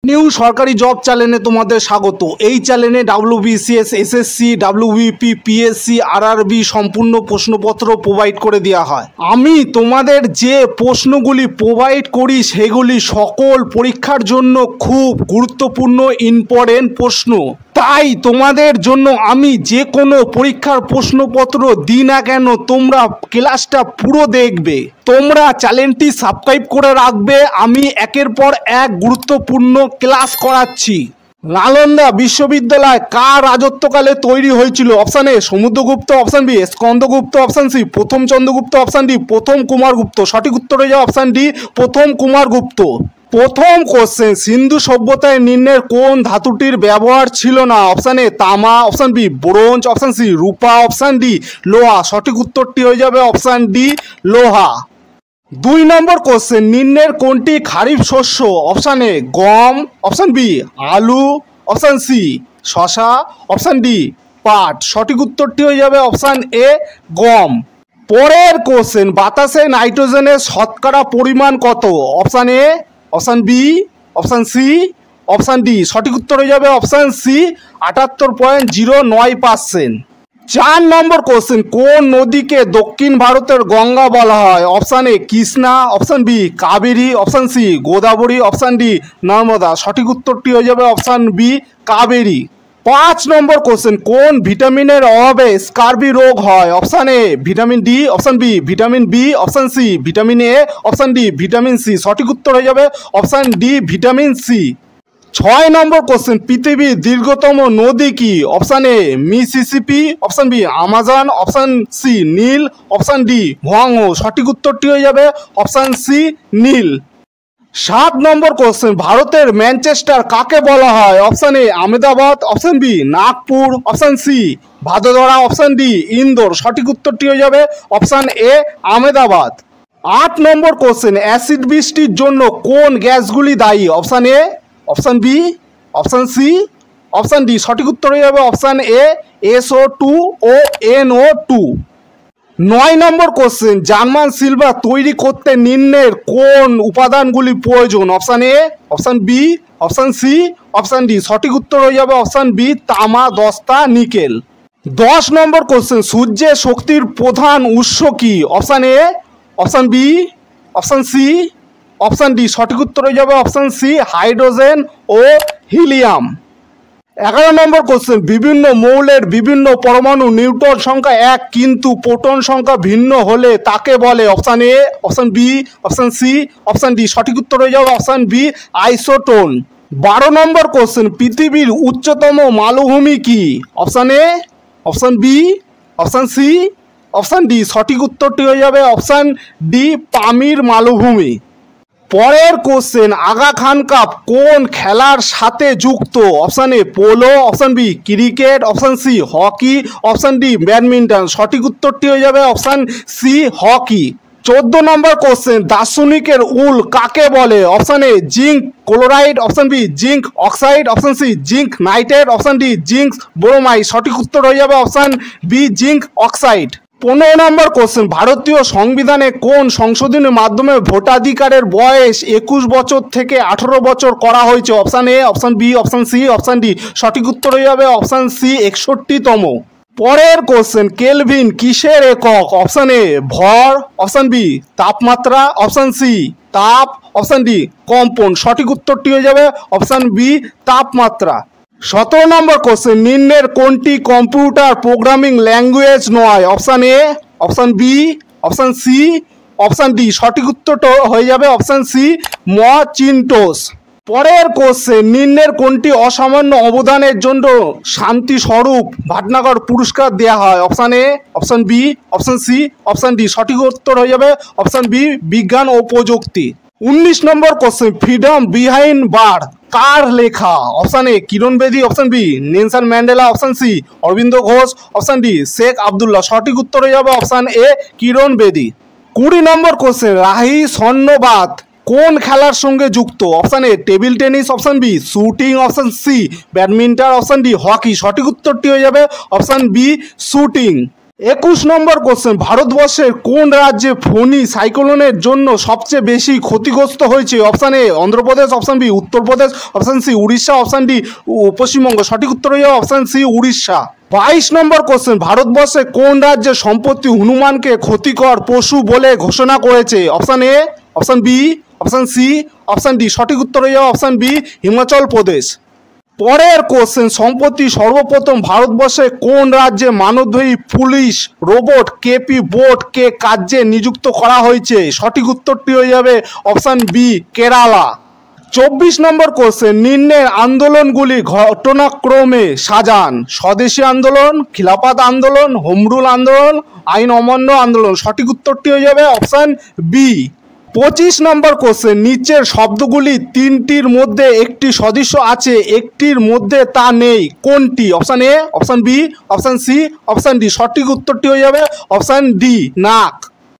New সরকারি job চ্যানেলে তোমাদের স্বাগত। এই চ্যানেলে WBCS, SSC, WBP, PSC, RRB সম্পূর্ণ প্রশ্নপত্র প্রোভাইড করে দেওয়া হয়। আমি তোমাদের যে প্রশ্নগুলি প্রোভাইড করি সেগুলি সকল পরীক্ষার জন্য খুব গুরুত্বপূর্ণ ইম্পর্টেন্ট প্রশ্ন। তাই তোমাদের জন্য আমি যে কোনো পরীক্ষার প্রশ্নপত্র দিই না কেন তোমরা ক্লাসটা পুরো দেখবে। তোমরা চ্যানেলটি সাবস্ক্রাইব করে রাখবে। আমি একের পর এক গুরুত্বপূর্ণ ক্লাস করাচ্ছি। নালন্দা বিশ্ববিদ্যালয় কার রাজত্বকালে তৈরি হয়েছিল? Option A Samudragupta, option B Skandagupta, option C প্রথম চন্দ্রগুপ্ত, অপশান ডি প্রথম কুমারগুপ্ত। সঠিক উত্তর হয়ে যাবে অপশান ডি প্রথম কুমারগুপ্ত। প্রথম কোশ্চেন, সিন্ধু সভ্যতায় নিম্নের কোন ধাতুটির ব্যবহার ছিল না? অপশান এ তামা, option B bronze, option C রূপা, অপশান ডি লোহা। সঠিক উত্তরটি হয়ে যাবে অপশান ডি লোহা। 2 নম্বর কোশ্চেন, নিম্নের কোনটি খারিফ শস্য? অপশান এ গম, অপশান বি আলু, অপশান সি শশা, অপশান ডি পাট। সঠিক উত্তরটি হয়ে যাবে অপশান এ গম। পরের কোশ্চেন, বাতাসে নাইট্রোজেনের শতকরা পরিমাণ কত? Option A, option B, option C, option D. সঠিক উত্তর হয়ে যাবে অপশান সি 78.09%। 4 নম্বর কোশ্চেন, কোন নদীকে দক্ষিণ ভারতের গঙ্গা বলা হয়? Option A Krishna, option B Kaveri, option C Godavari, option D Narmada. সঠিক উত্তরটি হয়ে যাবে অপশান বি কাবেরী। 5 নম্বর কোশ্চেন, কোন ভিটামিনের অভাবে স্কারবি রোগ হয়? Option A vitamin D, option B vitamin B, option C vitamin A, option D vitamin C. সঠিক উত্তর হয়ে যাবে অপশান ডি ভিটামিন সি। 6 নম্বর কোশ্চেন, পৃথিবীর দীর্ঘতম নদী কি? Option A Mississippi, option B Amazon, option C Nile, option D Hwang Ho. সঠিক উত্তরটি হয়ে যাবে অপশান সি নীল। 7 নম্বর কোশ্চেন, ভারতের ম্যানচেস্টার কাকে বলা হয়? Option A Ahmedabad, option B Nagpur, option C Vadodara, option D Indore. সঠিক উত্তরটি হয়ে যাবে অপশান এ আহমেদাবাদ। 8 নম্বর কোশ্চেন, অ্যাসিড বৃষ্টির জন্য কোন গ্যাসগুলি দায়ী? Option A, option B, option C, option D. সঠিক উত্তর হয়ে যাবে অপশান এ SO2 ও NO2। 9 নম্বর কোশ্চেন, জার্মান সিলভার তৈরি করতে নিম্নের কোন উপাদানগুলি প্রয়োজন? Option A, option B, option C, option D. সঠিক উত্তর হয়ে যাবে অপশান বি তামা, দস্তা, নিকেল। 10 নম্বর কোশ্চেন, সূর্যের শক্তির প্রধান উৎস কি? Option A, option B, option C, option D. সঠিক উত্তর হয়ে যাবে অপশান সি হাইড্রোজেন ও হিলিয়াম। 11 নম্বর কোশ্চেন, বিভিন্ন মৌলের বিভিন্ন পরমাণু নিউট্রন সংখ্যা 1 কিন্তু প্রোটন সংখ্যা ভিন্ন হলে তাকে বলে? Option A, option B, option C, option D. সঠিক উত্তর হয়ে যাবে অপশান বি আইসোটোন। 12 নম্বর কোশ্চেন, পৃথিবীর উচ্চতম মালভূমি কি? Option A, option B, option C, option D. সঠিক উত্তরটি হয়ে যাবে অপশান ডি পামির মালভূমি। পরের কোশ্চেন, আগা খান কাপ কোন খেলার সাথে যুক্ত? Option A polo, option B cricket, option C hockey, option D badminton. সঠিক উত্তরটি হয়ে যাবে অপশান সি হকি। 14 নম্বর কোশ্চেন, দার্শনিকের উল কাকে বলে? Option A zinc chloride, option B zinc oxide, option C zinc nitrate, option D zinc bromide. সঠিক উত্তর হয়ে যাবে অপশান বি জিঙ্ক অক্সাইড। 15 নম্বর কোশ্চেন, ভারতীয় সংবিধানে কোন সংশোধনের মাধ্যমে ভোটাধিকারের বয়স 21 বছর থেকে 18 বছর করা হয়েছে? Option A, option B, option C, option D. সঠিক উত্তর হয়ে যাবে অপশান সি 61তম। পরের কোশ্চেন, কেলভিন কিসের একক? অপশান এ ভর, অপশান বি তাপমাত্রা, অপশান সি তাপ, অপশান ডি কম্পন। সঠিক উত্তরটি হয়ে যাবে অপশান বি তাপমাত্রা। 17 নম্বর কোশ্চেন, নিম্নের কোনটি কম্পিউটার প্রোগ্রামিং ল্যাঙ্গুয়েজ নয়? Option A, option B, option C, option D. সঠিক উত্তরটা হয়ে যাবে অপশান সি ম্যাচিনটোশ। পরের কোশ্চেন, নিম্নের কোনটি অসামান্য অবদানের জন্য শান্তি স্বরূপ ভাটনাগর পুরস্কার দেওয়া হয়? Option A, option B, option C, option D. সঠিক উত্তর হয়ে যাবে অপশান বি বিজ্ঞান ও প্রযুক্তি। 19 নম্বর কোশ্চেন, ফ্রিডম বিহাইন্ড বার কার লেখা? Option A Kiran Bedi, option B Nelson Mandela, option C Aurobindo Ghosh, option D Sheikh Abdullah. সঠিক উত্তর হয়ে যাবে অপশান এ কিরণ বেদি। 20 নম্বর কোশ্চেন, রাহি স্বর্ণবাত কোন খেলার সঙ্গে যুক্ত? Option A table tennis, option B shooting, option C badminton, option D hockey. সঠিক উত্তরটি হয়ে যাবে অপশান বি শুটিং। 21 নম্বর কোশ্চেন, ভারতবর্ষের কোন রাজ্যে ফণী সাইক্লোনের জন্য সবচেয়ে বেশি ক্ষতিগ্রস্ত হয়েছে? Option A Andhra Pradesh, option B Uttar Pradesh, option C Orissa, option D Paschimbanga. সঠিক উত্তর হয়ে যাবে অপশান সি উড়িষ্যা। 22 নম্বর কোশ্চেন, ভারতবর্ষে কোন রাজ্যের সম্পত্তি হনুমানকে ক্ষতিকর পশু বলে ঘোষণা করেছে? Option A, option B, option C, option D. সঠিক উত্তর হয়ে যাবে অপশান বি হিমাচল প্রদেশ। পরের কোশ্চেন, সম্প্রতি সর্বপ্রথম ভারতবর্ষে কোন রাজ্যে মানবদেহী পুলিশ রোবট কেপি বোটকে কাজে নিযুক্ত করা হয়েছে? সঠিক উত্তরটি হয়ে যাবে অপশান বি কেরালা। 24 নম্বর কোশ্চেন, নিম্নের আন্দোলনগুলি ঘটনাক্রমে সাজান। স্বদেশী আন্দোলন, খিলাফত আন্দোলন, হোমরুল আন্দোলন, আইন অমান্য আন্দোলন। সঠিক উত্তরটি হয়ে যাবে অপশান বি। 25 নম্বর কোশ্চেন, নিচের শব্দগুলি তিনটির মধ্যে একটি সদৃশ্য আছে, একটির মধ্যে তা নেই, কোনটি? Option A, option B, option C, option D. সঠিক উত্তরটি হয়ে যাবে অপশান ডি নাক।